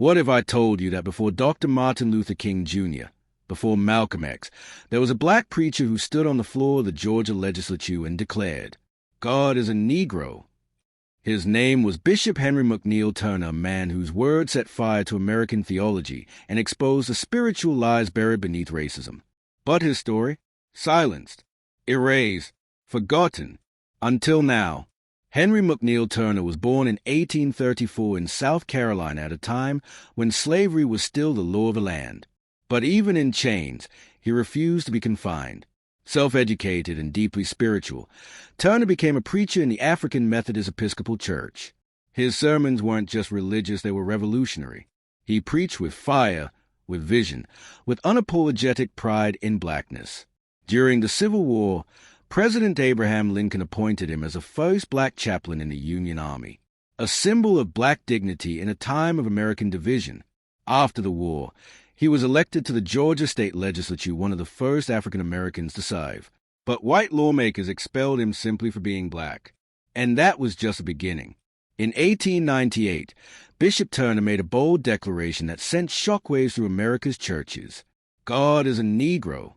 What if I told you that before Dr. Martin Luther King Jr., before Malcolm X, there was a black preacher who stood on the floor of the Georgia legislature and declared, "God is a Negro." His name was Bishop Henry McNeal Turner, a man whose words set fire to American theology and exposed the spiritual lies buried beneath racism. But his story? Silenced, erased, forgotten. Until now. Henry McNeal Turner was born in 1834 in South Carolina at a time when slavery was still the law of the land. But even in chains, he refused to be confined. Self-educated and deeply spiritual, Turner became a preacher in the African Methodist Episcopal Church. His sermons weren't just religious, they were revolutionary. He preached with fire, with vision, with unapologetic pride in blackness. During the Civil War, President Abraham Lincoln appointed him as the first black chaplain in the Union Army, a symbol of black dignity in a time of American division. After the war, he was elected to the Georgia State Legislature, one of the first African Americans to serve. But white lawmakers expelled him simply for being black. And that was just the beginning. In 1898, Bishop Turner made a bold declaration that sent shockwaves through America's churches. God is a Negro.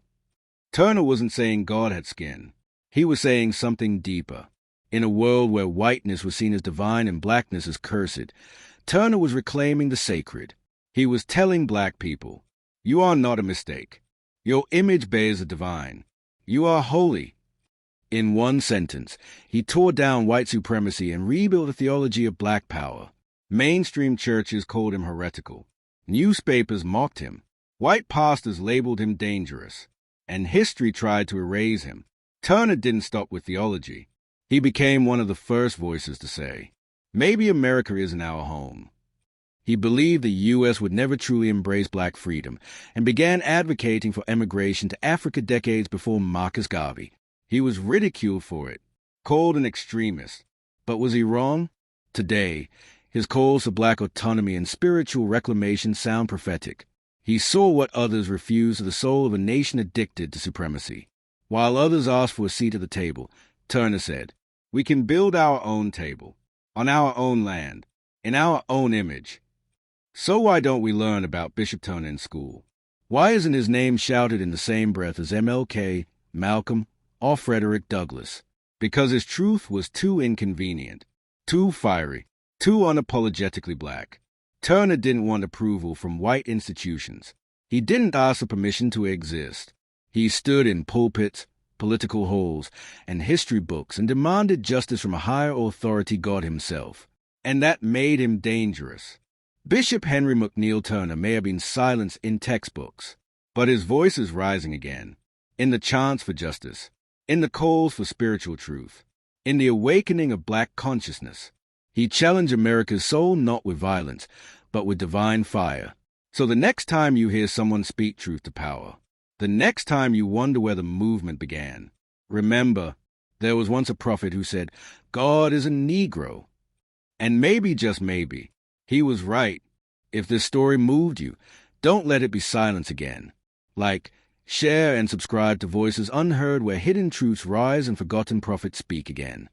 Turner wasn't saying God had skin. He was saying something deeper. In a world where whiteness was seen as divine and blackness as cursed, Turner was reclaiming the sacred. He was telling black people, "You are not a mistake. Your image bears the divine. You are holy." In one sentence, he tore down white supremacy and rebuilt a theology of black power. Mainstream churches called him heretical. Newspapers mocked him. White pastors labeled him dangerous. And history tried to erase him. Turner didn't stop with theology. He became one of the first voices to say, "Maybe America isn't our home." He believed the U.S. would never truly embrace black freedom and began advocating for emigration to Africa decades before Marcus Garvey. He was ridiculed for it, called an extremist. But was he wrong? Today, his calls for black autonomy and spiritual reclamation sound prophetic. He saw what others refused to the soul of a nation addicted to supremacy. While others asked for a seat at the table, Turner said, "We can build our own table, on our own land, in our own image." So why don't we learn about Bishop Turner in school? Why isn't his name shouted in the same breath as MLK, Malcolm, or Frederick Douglass? Because his truth was too inconvenient, too fiery, too unapologetically black. Turner didn't want approval from white institutions. He didn't ask for permission to exist. He stood in pulpits, political halls, and history books and demanded justice from a higher authority, God himself. And that made him dangerous. Bishop Henry McNeal Turner may have been silenced in textbooks, but his voice is rising again, in the chants for justice, in the calls for spiritual truth, in the awakening of black consciousness. He challenged America's soul not with violence, but with divine fire. So the next time you hear someone speak truth to power, the next time you wonder where the movement began, remember, there was once a prophet who said, "God is a Negro." And maybe, just maybe, he was right. If this story moved you, don't let it be silence again. Like, share and subscribe to Voices Unheard, where hidden truths rise and forgotten prophets speak again.